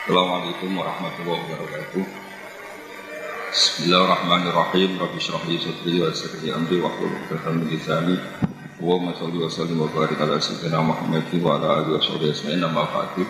Assalamualaikum warahmatullahi wabarakatuh. Bismillahirrahmanirrahim. Rabbi shrah li sadri wa yassir li amri wahlul 'uqdatam min lisani. Allahumma shalli wa sallim wa barik ala sayyidina Muhammad wa ala alihi washabihi ajma'in. Amma ba'du.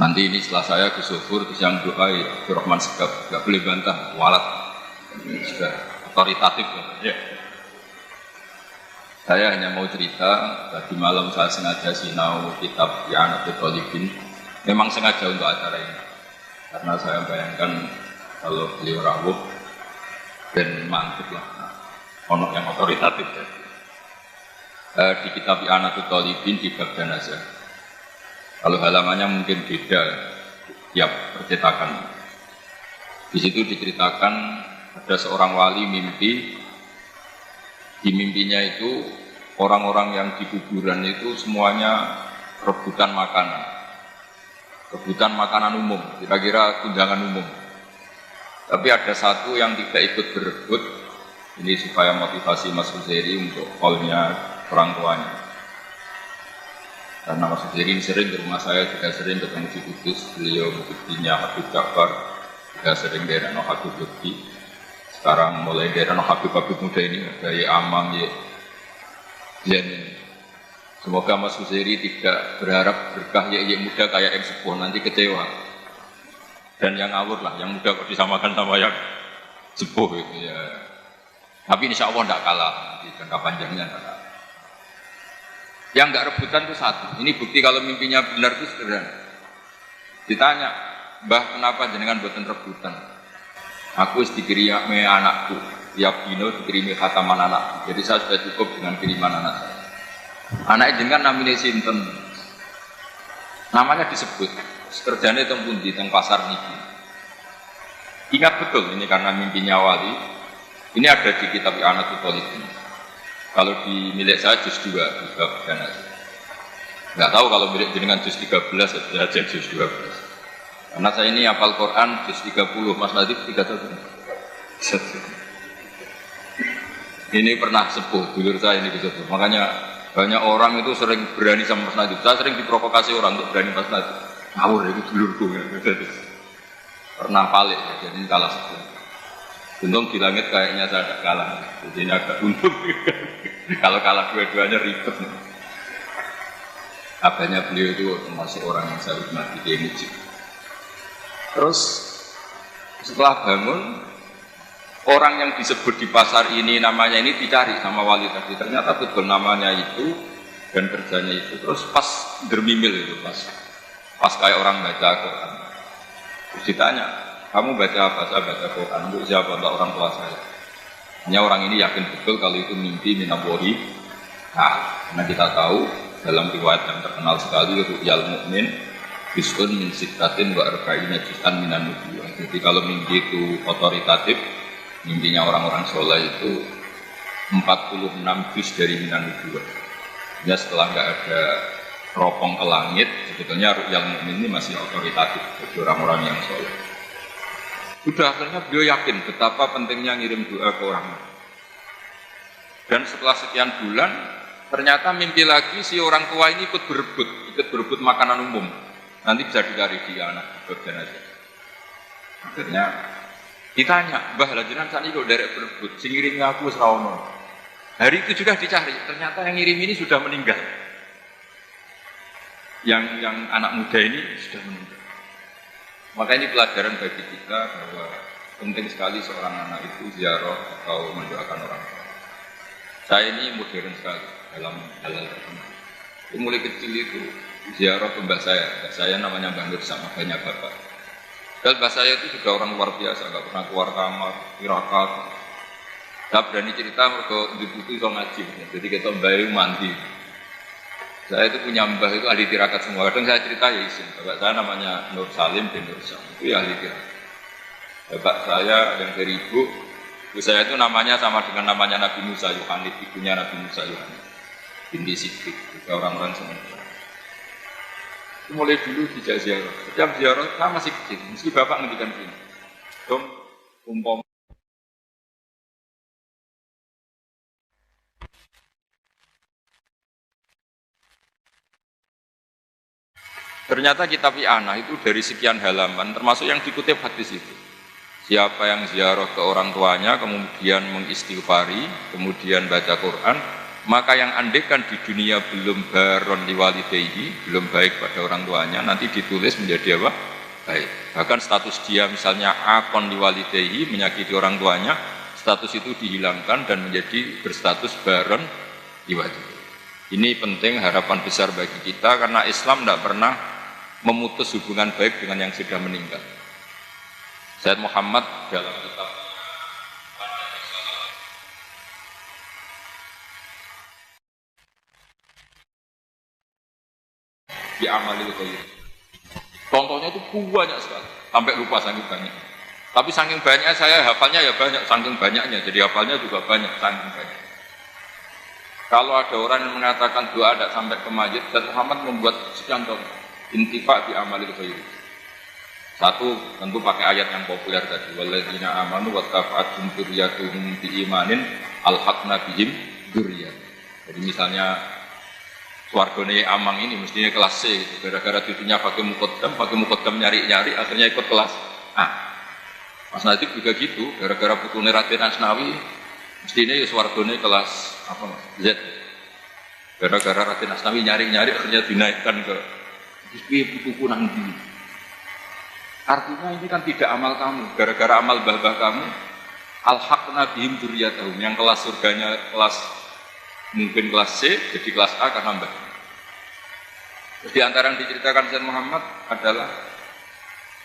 Nanti ini setelah saya ke Sufur, terus yang doa ya Abdurrahman Segaf, enggak boleh bantah, walat. Ini sudah otoritatif ya. Saya hanya mau cerita, tadi malam saya sengaja sinau kitab I'anatul Talibin. Memang sengaja untuk acara ini, karena saya bayangkan kalau beliau rawuh dan mantep lah, onok yang otoritatif ya. Di kitab I'anatul Talibin di bab jenazah. Kalau halamannya mungkin beda tiap percetakan. Di situ diceritakan ada seorang wali mimpi. Di mimpinya itu orang-orang yang di kuburan itu semuanya rebutan makanan umum, kira-kira tunjangan umum. Tapi ada satu yang tidak ikut berebut. Ini supaya motivasi Mas Huzairi untuk call-nya orang tuanya. Karena Mas Huzairi sering ke rumah saya, juga sering ketemu di Kudus. Beliau buktinya Habib Ja'far, juga sering daerah Habib Lutfi. Sekarang mulai daerah Habib muda ini, dari Amam ya. Ini. Semoga Mas Huzairi tidak berharap berkah ya muda kayak yang sepuh, nanti kecewa. Dan yang ngawur lah, yang muda kok disamakan sama yang sepuh itu ya. Tapi insya Allah tidak kalah, nanti jangka panjangnya tidak kalah. Yang nggak rebutan itu satu. Ini bukti kalau mimpinya benar itu sederhana. Ditanya, Mbah kenapa jenengan buatan rebutan? Aku dikirimi anakku, tiap dino dikirimi khataman anakku. Jadi saya sudah cukup dengan kiriman anak saya. Anaknya jenengan namanya sinten. Namanya disebut. Kerjanya itu pundi teng pasar niki. Ingat betul ini karena mimpinya wali. Ini ada di kitab I'anatul Talibin. Kalau di milik saya juz 2 juga jenazah. Enggak tahu kalau milik jenengan juz 13 saja juz 12. Karena saya ini hafal Quran juz 30, Mas Nadif 31. Ini pernah sepuh, dulur saya ini disebut. Makanya banyak orang itu sering berani sama Mas Nadif. Saya sering diprovokasi orang untuk berani Mas Nadif. Ngawur itu dulurku ya. Pernah paling ya, jadi kalah sepuh. Untung di langit kayaknya saya tidak kalah. Jadi ini agak untung. Kalau kalah dua-duanya ribet. Apanya beliau itu termasuk orang yang saya hormati di Mujib. Terus setelah bangun, orang yang disebut di pasar ini namanya ini dicari sama wali tadi. Ternyata betul namanya itu dan kerjanya itu. Terus pas dermimil itu, pas kayak orang baca Quran. Terus ditanya, kamu baca apa? Saya baca Quran. Untuk siapa? Untuk orang tua saya. Hanya orang ini yakin betul kalau itu mimpi minallahi. Nah, karena kita tahu dalam riwayat yang terkenal sekali ru'yal mukmin bisun min sittatin wa arba'ina juz'an minan nubuwwah. Jadi kalau mimpi itu otoritatif, mimpinya orang-orang soleh itu 46 juz dari minan nubuwwah. Ya setelah nggak ada teropong ke langit, sebetulnya ru'yal mukmin ini masih otoritatif bagi orang-orang yang soleh. Sudah akhirnya beliau yakin betapa pentingnya ngirim doa ke orang. Dan setelah sekian bulan, ternyata mimpi lagi si orang tua ini ikut berebut makanan umum. Nanti bisa dicari di anak jenazah. Akhirnya ditanya, Mbah jenengan sakniki kok derek berebut, sing ngirimi aku wis ra ono. Hari itu juga dicari, ternyata yang ngirim ini sudah meninggal. Yang anak muda ini sudah meninggal. Maka ini pelajaran bagi kita bahwa penting sekali seorang anak itu ziarah atau mendoakan orang tua. Saya ini modern sekali dalam hal-hal tertentu. Mulai kecil itu ziarah ke mbak saya namanya Mbak Nur sama banyak bapak. Dan mbak saya itu sudah orang luar biasa, nggak pernah keluar kamar, tirakat. Saya berani cerita mereka di itu ngaji, jadi kita mbak mandi. Saya itu punya mbah itu ahli tirakat semua. Kadang saya cerita ya isin. Bapak saya namanya Nur Salim bin Nur Syam, itu ya ahli tirakat. Bapak saya yang dari ibu saya itu namanya sama dengan namanya Nabi Musa Yohanit, ibunya Nabi Musa Yohanit. Binti Siddiq, juga orang-orang sementara. Mulai dulu dijak ziarah. Setiap ziarah saya masih kecil, meski bapak ngendikan gini. Dong, umpam Ternyata kitab I'anah itu dari sekian halaman, termasuk yang dikutip hadis itu. Siapa yang ziarah ke orang tuanya, kemudian mengistighfari, kemudian baca Quran, maka yang andekan di dunia belum baron liwalidayhi, belum baik pada orang tuanya, nanti ditulis menjadi apa? Baik. Bahkan status dia misalnya akon liwalidayhi, menyakiti orang tuanya, status itu dihilangkan dan menjadi berstatus baron liwalidayhi. Ini penting, harapan besar bagi kita, karena Islam tidak pernah memutus hubungan baik dengan yang sudah meninggal. Sayyid Muhammad dalam kitab di Amalil Khair, contohnya itu banyak sekali, sampai lupa saking banyak. Tapi saking banyak saya hafalnya ya banyak, saking banyaknya, jadi hafalnya juga banyak, saking banyak. Kalau ada orang yang mengatakan doa tidak sampai ke mayit, dan Muhammad membuat sekian contoh, intifa di Amalil Khair. Satu, tentu pakai ayat yang populer tadi, walladzina amanu wattafa'athum dzurriyyatuhum biimanin alhaqna bihim dzurriyyah. Jadi misalnya swargane Amang ini mestinya kelas C gitu. Gara-gara cucunya pakai muqaddam nyari-nyari akhirnya ikut kelas A. Mas Najib juga gitu, gara-gara putune Raden Asnawi mestinya ya swargane kelas apa Mas? Z. Gara-gara Raden Asnawi nyari-nyari akhirnya dinaikkan ke piye putuku nang ndi. Artinya ini kan tidak amal kamu, gara-gara amal bah-bah kamu alhaqna bihim dzurriyyatahum, yang kelas surganya kelas mungkin kelas C jadi kelas A karena mbah. Terus di antara yang diceritakan Sayyid Muhammad adalah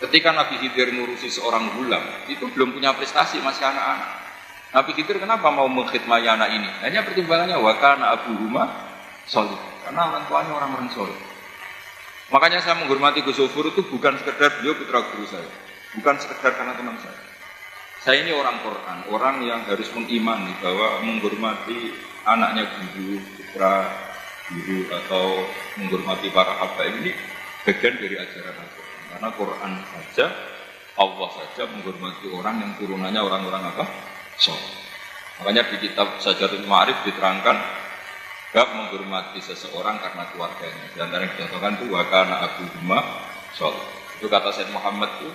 ketika Nabi Khidir ngurusi seorang gulam, itu belum punya prestasi, masih anak-anak. Nabi Khidir kenapa mau mengkhidmati anak ini? Hanya pertimbangannya wa kana abuhuma sholih, karena orang tuanya orang-orang soleh. Makanya saya menghormati Gus Zofur itu bukan sekedar beliau putra guru saya, bukan sekedar karena teman saya. Saya ini orang Quran, orang yang harus mengimani bahwa menghormati anaknya guru, putra guru, atau menghormati para habaib ini bagian dari ajaran Al-Quran. Karena Quran saja, Allah saja menghormati orang yang turunannya orang-orang apa? Soleh. Makanya di kitab Sajaratul Ma'arif diterangkan bab menghormati seseorang karena keluarganya. Di antara yang dijatuhkan itu wa kana abuhuma sholih. Itu kata Sayyid Muhammad itu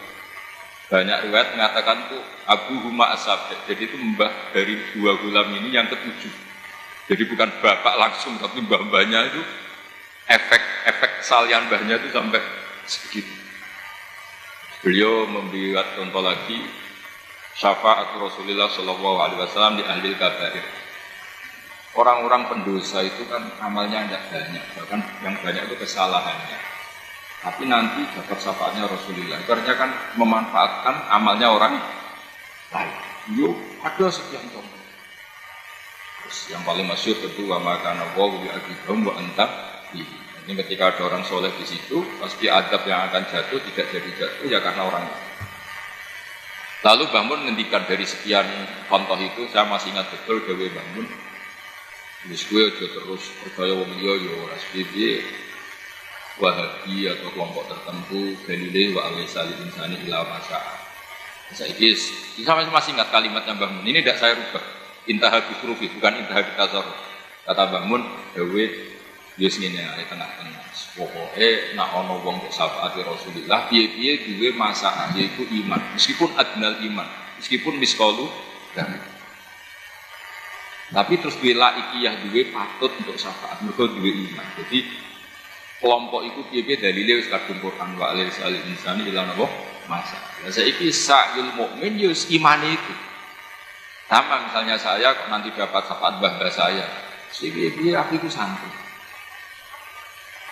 banyak riwayat mengatakan itu abuhuma as-sabi'. Jadi itu mbah dari dua gulam ini yang ketujuh. Jadi bukan bapak langsung, tapi mbah-mbahnya itu efek salian mbahnya itu sampai segitu. Beliau membuat contoh lagi syafaat Rasulullah SAW di ahli kabair. Orang-orang pendosa itu kan amalnya tidak banyak, bahkan yang banyak itu kesalahannya. Tapi nanti dapat syafaatnya Rasulullah, karena kan memanfaatkan amalnya orang lain. Yuk, ada sekian contoh. Terus yang paling masyhur tentu wa makana wa bi'adzibahum wa anta bihi. Ini ketika ada orang soleh di situ, pasti adab yang akan jatuh tidak jadi jatuh ya karena orang lain. Lalu Bangun ngendikan dari sekian contoh itu, saya masih ingat betul Dewi Bangun. Wis kowe aja terus percaya wong liya ya ora piye Wahabi atau kelompok tertentu dalile wa alaysa lil insani illa ma syaa. Saiki sama masih ingat kalimatnya Mbah Mun. Ini tidak saya rubah. Intaha bi huruf bukan intaha bi tasarruf. Kata Mbah Mun, dewe wis ngene ae tengah-tengah. Pokoke nek ana wong kok syafaati Rasulullah piye-piye duwe masalah yaiku iman. Meskipun adnal iman, meskipun miskalu dan tapi terus bila ikiyah duwe patut untuk syafaat, mergo duwe iman. Jadi kelompok itu piye-piye dalile wis kadung Quran wa alaysa lil insani illa ma syaa. Lah saiki sa'yul mukmin yo imane itu. Sama misalnya saya kok nanti dapat syafaat mbah saya. Piye-piye aku itu santri.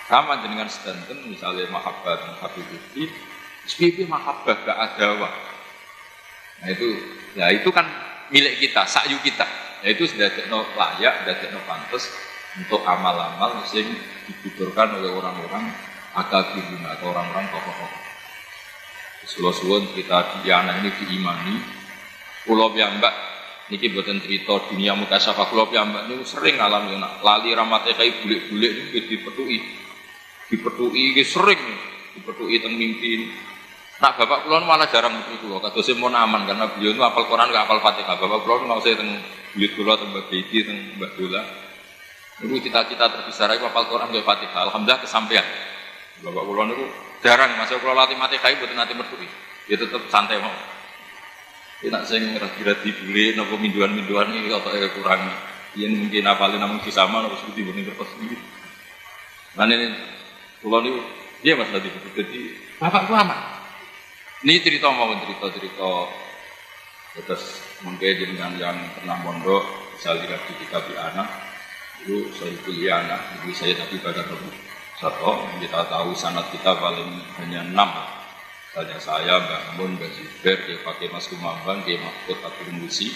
Sama dengan sedanten misalnya mahabbat Habibie, piye-piye mahabbah gak ada wah. Nah itu kan milik kita, sa'yu kita. Yaitu sudah layak, sudah pantas untuk amal-amal yang dibutuhkan oleh orang-orang akabirun atau orang-orang tokoh-tokoh. Suwun kita di anak ini diimani. Pulau piyambak niki boten cerita dunia mutasyafah. Pulau piyambak ini sering alami lali ramatnya kayak bulik-bulik ini dipetuki sering dipetuki teng mimpi. Nak bapak kula malah jarang metu kula, kados mun aman karena beliau itu hafal Quran gak hafal Fatihah. Bapak kula mau saya teng bulit kula teng Mbak Bedi teng Mbak Dola. Niku cita-cita terbesar aku hafal Quran gak Fatihah. Alhamdulillah kesampaian. Bapak kula niku jarang masuk kula latih mati kae mboten nate metu. Ya tetep santai mau. Iki nek sing radi-radi bule napa minduan-minduan iki kotoke kurang. Yen mungkin apalin namung disama napa seperti mboten kertas iki. Mane kula niku dia Mas tadi jadi bapak ku aman. Ini cerita cerita terus mungkin dengan yang pernah mondok saya lihat di kitab anak itu saya kuliah anak jadi saya tapi pada satu kita tahu sanad kita paling hanya 6 misalnya saya Mbak Mun Mbak Zubair dia pakai Mas Kumambang dia Mahfud Abdul Musi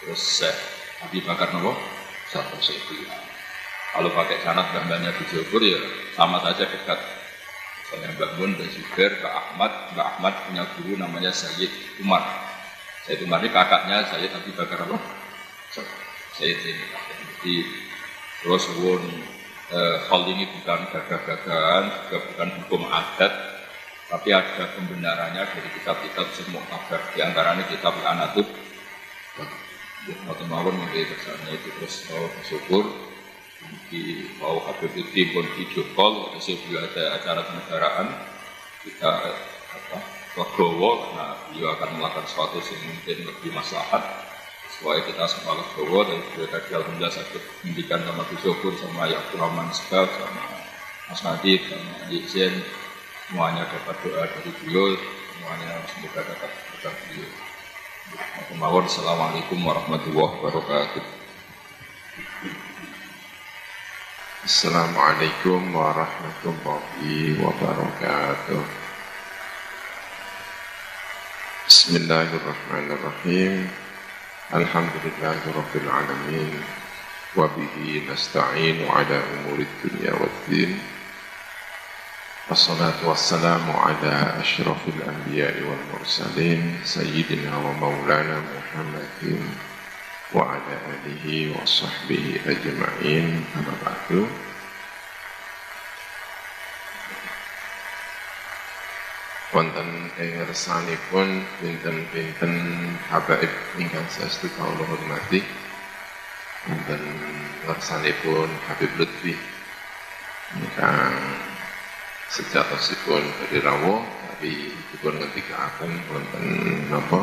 terus saya Abi Bakar Nopo satu saya kuliah kalau pakai sanad gambarnya di Jogor ya sama saja dekat saya Mbak Mun Mbak Zubair Mbak Ahmad punya guru namanya Sayyid Umar. Sayyid Umar ini kakaknya Sayyid Abi Bakar apa? Sayyid ini. Jadi terus hal ini bukan gagah-gagahan, juga bukan hukum adat, tapi ada pembenarannya dari kitab-kitab semua kabar. Di antaranya kitab Anatut. Mawon mengenai bersama itu terus bersyukur di mau Habibudin pun video call, bila ada acara kenegaraan kita legowo karena beliau akan melakukan sesuatu yang mungkin lebih maslahat supaya kita semua legowo dan beliau tadi alhamdulillah sakit mendikan sama Syukur sama Yakub Rahman Sebab sama Mas Nadib sama Yiksen semuanya dapat doa dari beliau semuanya semoga dapat berkah beliau. Assalamualaikum warahmatullahi wabarakatuh. Assalamualaikum warahmatullahi wabarakatuh. Bismillahirrahmanirrahim. Alhamdulillahirabbil alamin wa bihi nasta'inu ala umurid dunya waddin. Wassalatu wassalamu ala asyrafil anbiya'i wal mursalin sayyidina wa maulana Muhammadin wa ala alihi wa sahbihi ajma'in amma ba'du. Wonten ing ngersanipun pinten-pinten habaib ingkang saestu kawula hormati. Wonten ngersanipun Habib Lutfi ingkang sejatosipun dari rawuh tapi dipun ngendikaaken wonten napa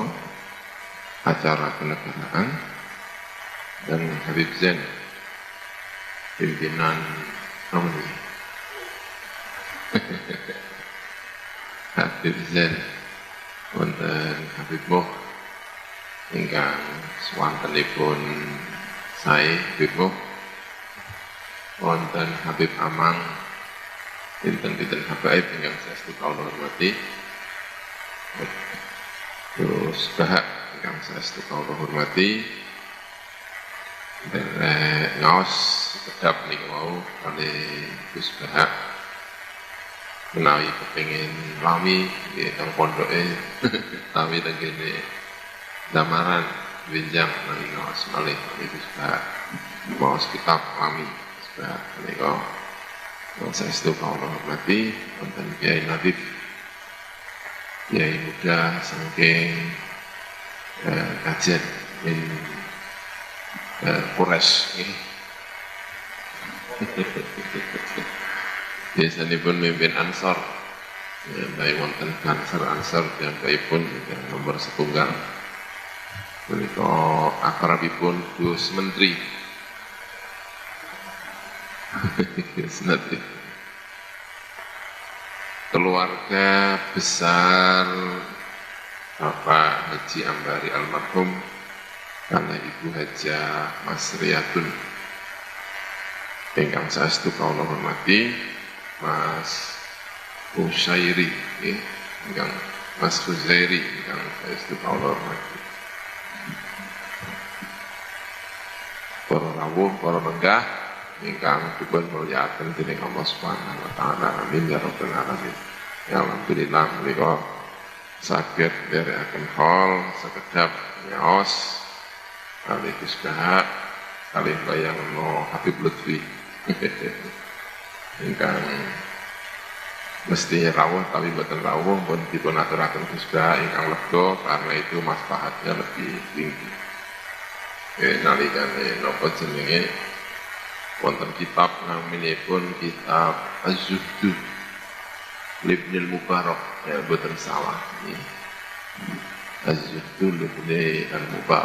acara kenegaraan dan Habib Zain pimpinan Romani Habib Zain wonten Habib Moh ingkang swantenipun sae Habib Moh wonten Habib Amang pinten-pinten habaib ingkang saestu kawula hormati terus bahak ingkang saestu kawula hormati ngaos kedap niku wau kali Gus Bahak menawi kepengin lami nggih teng pondoke lami teng kene Damaran Benjang nang ngaos malih Gus Bahak maos kitab lami Gus Bahak menika saestu kawula hormati wonten Kyai Nadif Kyai muda saking kajian min Quraisy nggih. Biasanipun mimpin Ansor. Baik wonten Ansor piyambakipun nomor setunggal. Menika akrabipun Gus Menteri. Keluarga besar Bapak Haji Ambari almarhum karena Ibu Hajah Mas Riyadun ingkang saestu kawula hormati Mas Husairi ingkang Mas Husairi ingkang saestu kawula hormati para rawuh para lenggah ingkang dipun mulyakaken dening Allah Subhanahu wa taala. Amin ya rabbal alamin. Ya alhamdulillah menika saged nderekaken hall sekedap nyaos kali Gus Bahak kali bayangno Habib Lutfi ingkang mesti rawuh tapi mboten rawuh pun dipun aturaken Gus Bahak ingkang lega karena itu maslahatnya lebih tinggi. Nalikane napa jenenge wonten kitab naminipun kitab Az-Zuhdu Libnil Mubarak ya boten salah. Az-Zuhdu libni al-Mubarak.